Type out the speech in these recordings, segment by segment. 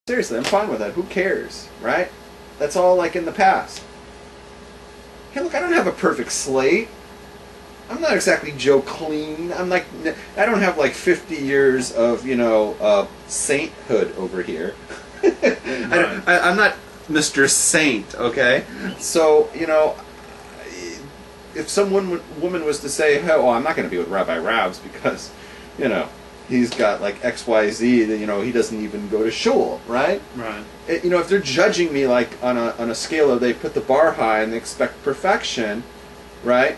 Seriously, I'm fine with that. Who cares, right? That's all like in the past. Hey, look, I don't have a perfect slate. I'm not exactly Joe Clean. I'm like, I don't have like 50 years of, sainthood over here. I'm not Mr. Saint, okay? So, if some woman was to say, hey, oh, I'm not going to be with Rabbi Rabs because, he's got like XYZ that, he doesn't even go to shul, right? Right. If they're judging me like on a scale of they put the bar high and they expect perfection, right?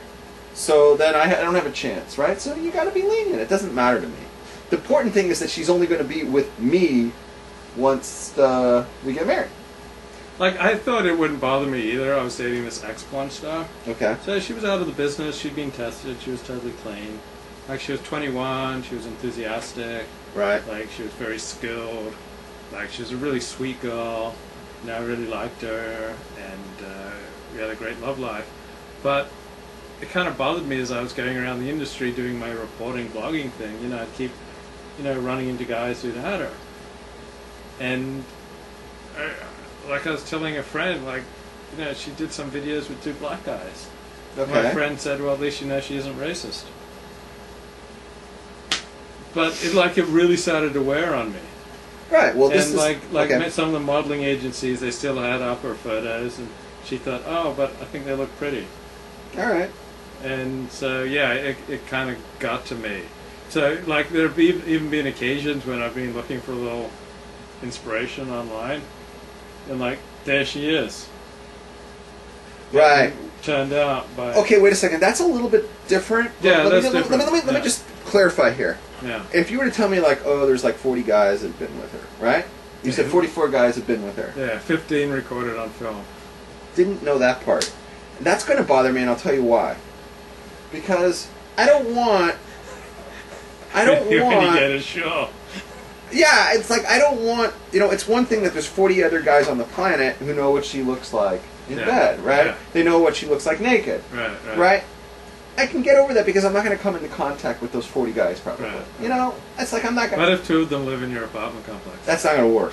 So then I don't have a chance, right? So you got to be lenient. It doesn't matter to me. The important thing is that she's only going to be with me once we get married. Like, I thought it wouldn't bother me either. I was dating this ex-porn star. Okay. So she was out of the business. She'd been tested. She was totally clean. Like, she was 21. She was enthusiastic. Right. Like, she was very skilled. Like, she was a really sweet girl. I really liked her. And we had a great love life. But it kind of bothered me as I was going around the industry doing my reporting, blogging thing. I'd keep, running into guys who'd had her. And like I was telling a friend, like, she did some videos with 2 black guys. Okay. My friend said, well, at least she isn't racist. But it really started to wear on me. Right. Well, this and is like okay. Some of the modeling agencies, they still had up her photos, and she thought, oh, but I think they look pretty. All right. And so yeah, it kind of got to me. So like there have even been occasions when I've been looking for a little inspiration online, and like there she is. Right. Turned out by. Okay, wait a second. That's a little bit different. Yeah, that's different. Let me just clarify here. Yeah. If you were to tell me like, oh, there's like 40 guys that have been with her, right? You said 44 guys have been with her. Yeah, 15 recorded on film. Didn't know that part. That's going to bother me, and I'll tell you why. Because I don't want. When you get a show. Yeah, it's like I don't want. It's one thing that there's 40 other guys on the planet who know what she looks like in bed, right? Yeah. They know what she looks like naked, right? I can get over that because I'm not going to come into contact with those 40 guys, probably. Right. It's like I'm not going. What if 2 of them live in your apartment complex? That's not going to work.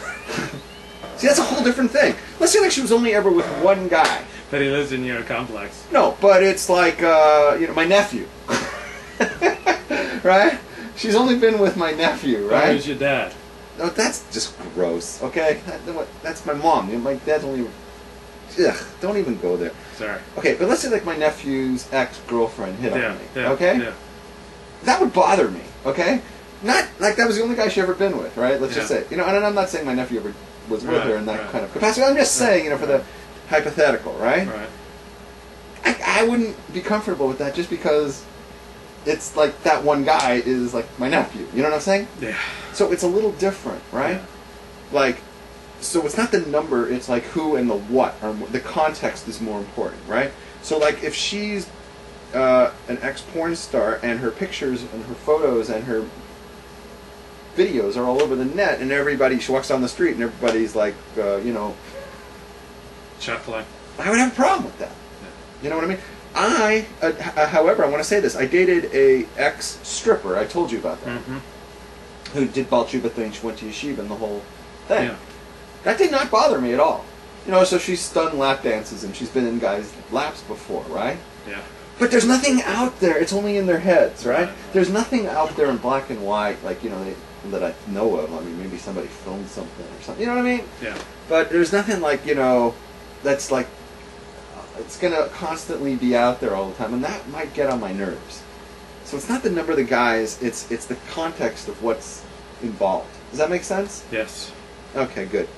See, that's a whole different thing. Let's say like she was only ever with one guy. But he lives in your complex. No, but it's like my nephew, right? She's only been with my nephew, right? Or who's your dad? No, that's just gross. Okay, that's my mom. My dad's only. Ugh, don't even go there. Sorry. Okay, but let's say like my nephew's ex-girlfriend hit on me. Yeah, okay? Yeah. That would bother me, okay? Not like that was the only guy she ever been with, right? Let's just say. And I'm not saying my nephew ever was with her in that kind of capacity. I'm just saying, for the hypothetical, right? Right. I wouldn't be comfortable with that just because it's like that one guy is like my nephew. You know what I'm saying? Yeah. So it's a little different, right? Yeah. Like, so it's not the number, it's like who and the what. The context is more important, right? So like if she's an ex-porn star and her pictures and her photos and her videos are all over the net and she walks down the street and everybody's like, Chuckling. I would have a problem with that. You know what I mean? However, I want to say this. I dated a ex-stripper. I told you about that. Mm-hmm. Who did Baal Tshuva thing. She went to yeshiva and the whole thing. Yeah. That did not bother me at all. So she's done lap dances and she's been in guys' laps before, right? Yeah. But there's nothing out there. It's only in their heads, right? There's nothing out there in black and white, like, that I know of. I mean, maybe somebody filmed something or something. You know what I mean? Yeah. But there's nothing like, that's like, it's going to constantly be out there all the time, and that might get on my nerves. So it's not the number of the guys, it's the context of what's involved. Does that make sense? Yes. Okay, good.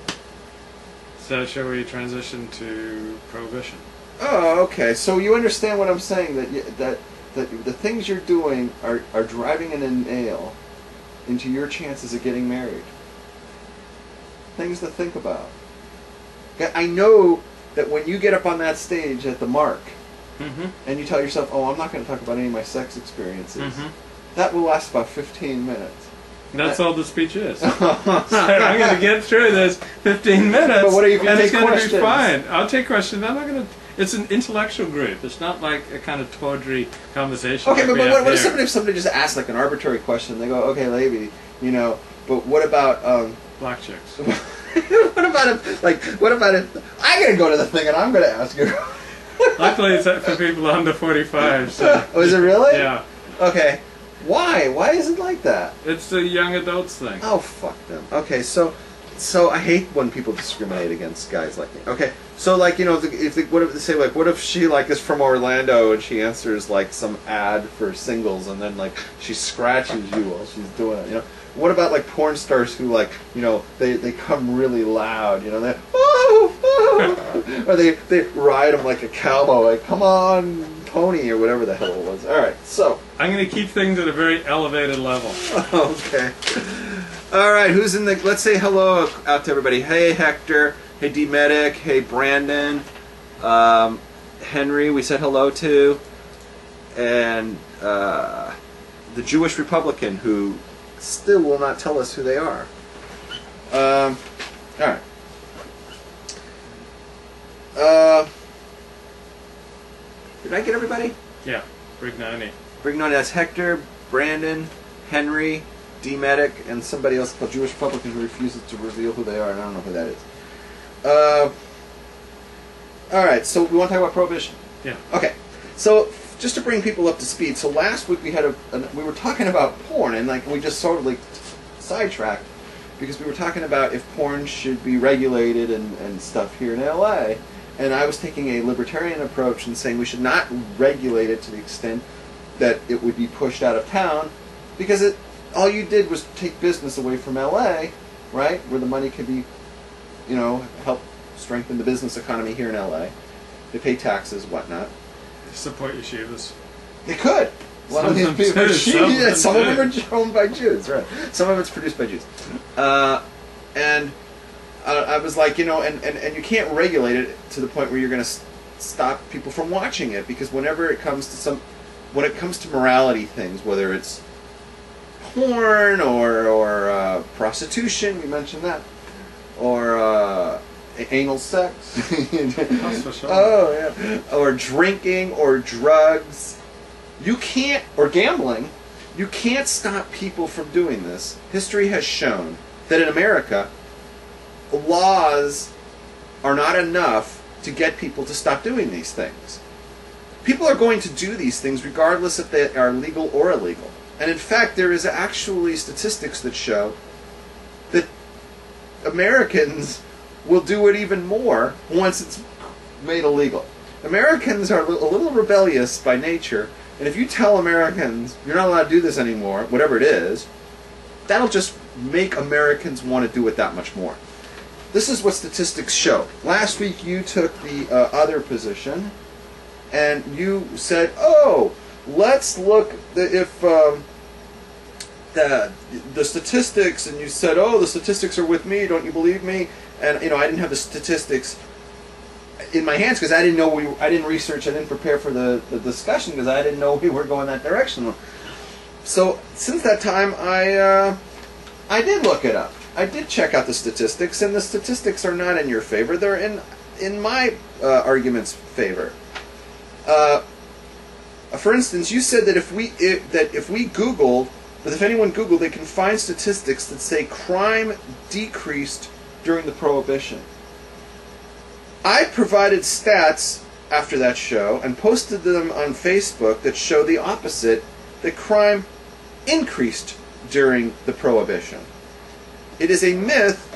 So shall we transition to prohibition? Oh, okay. So you understand what I'm saying, that the things you're doing are driving a nail into your chances of getting married. Things to think about. I know that when you get up on that stage at the Mark, and you tell yourself, oh, I'm not going to talk about any of my sex experiences, that will last about 15 minutes. That's all the speech is. So I'm going to get through this 15 minutes, but what if you and take it's going to be questions? fine. I'll take questions. I'm not going to. It's an intellectual group. It's not like a kind of tawdry conversation. Okay, like but what if somebody just asks like an arbitrary question? They go, okay, Levi, but what about black chicks? What about if, I gotta go to the thing and I'm gonna ask you? Luckily, it's for people under 45. So. Oh, is it really? Yeah. Okay. Why? Why is it like that? It's a young adults thing. Oh, fuck them. Okay, so I hate when people discriminate against guys like me. Okay, so what if they say what if she is from Orlando and she answers some ad for singles and then she scratches you while she's doing it, What about porn stars who they come really loud, they or they ride them like a cowboy, come on pony or whatever the hell it was. All right, so I'm going to keep things at a very elevated level. Okay. All right, who's in the? Let's say hello out to everybody. Hey Hector. Hey D-Medic. Hey Brandon. Henry. We said hello to, and the Jewish Republican who still will not tell us who they are. All right. Did I get everybody? Yeah, Brignani. Brignani, that's Hector, Brandon, Henry, D-Medic, and somebody else called Jewish Republican who refuses to reveal who they are, and I don't know who that is. Alright, so we want to talk about Prohibition. Yeah. Okay, so just to bring people up to speed, so last week we had we were talking about porn, and we just sort of sidetracked, because we were talking about if porn should be regulated and stuff here in LA. And I was taking a libertarian approach and saying we should not regulate it to the extent that it would be pushed out of town, because all you did was take business away from LA, right, where the money could be, help strengthen the business economy here in LA. They pay taxes, whatnot. Support yeshivas. They could. Some of them are owned by Jews, right? Some of it's produced by Jews, and. I was like, and you can't regulate it to the point where you're going to stop people from watching it, because whenever it comes to morality things, whether it's porn or prostitution, we mentioned that, or anal sex, That's for sure. oh yeah, or drinking or drugs, or gambling, you can't stop people from doing this. History has shown that in America, laws are not enough to get people to stop doing these things. People are going to do these things regardless if they are legal or illegal. And in fact, there is actually statistics that show that Americans will do it even more once it's made illegal. Americans are a little rebellious by nature, and if you tell Americans you're not allowed to do this anymore, whatever it is, that'll just make Americans want to do it that much more. This is what statistics show. Last week you took the other position, and you said, "Oh, let's look if the statistics." And you said, "Oh, the statistics are with me. Don't you believe me?" And I didn't have the statistics in my hands because I didn't know I didn't research. I didn't prepare for the discussion because I didn't know we were going that direction. So since that time, I did look it up. I did check out the statistics, and the statistics are not in your favor. They're in my argument's favor. For instance, you said that if anyone Googled, they can find statistics that say crime decreased during the Prohibition. I provided stats after that show and posted them on Facebook that show the opposite, that crime increased during the Prohibition. It is a myth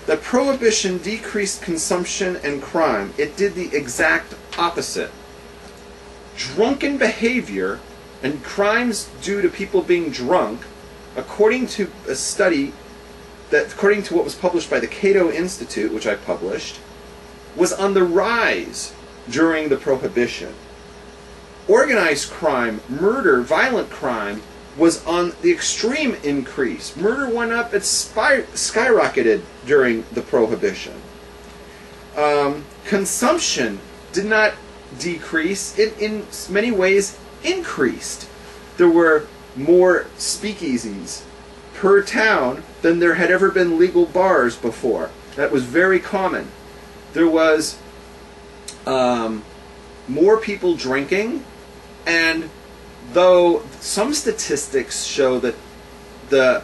that Prohibition decreased consumption and crime. It did the exact opposite. Drunken behavior and crimes due to people being drunk, according to a study according to what was published by the Cato Institute, which I published, was on the rise during the Prohibition. Organized crime, murder, violent crime was on the extreme increase. Murder went up, it skyrocketed during the Prohibition. Consumption did not decrease, it in many ways increased. There were more speakeasies per town than there had ever been legal bars before. That was very common. There was more people drinking, and though some statistics show that the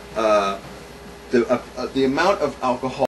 amount of alcohol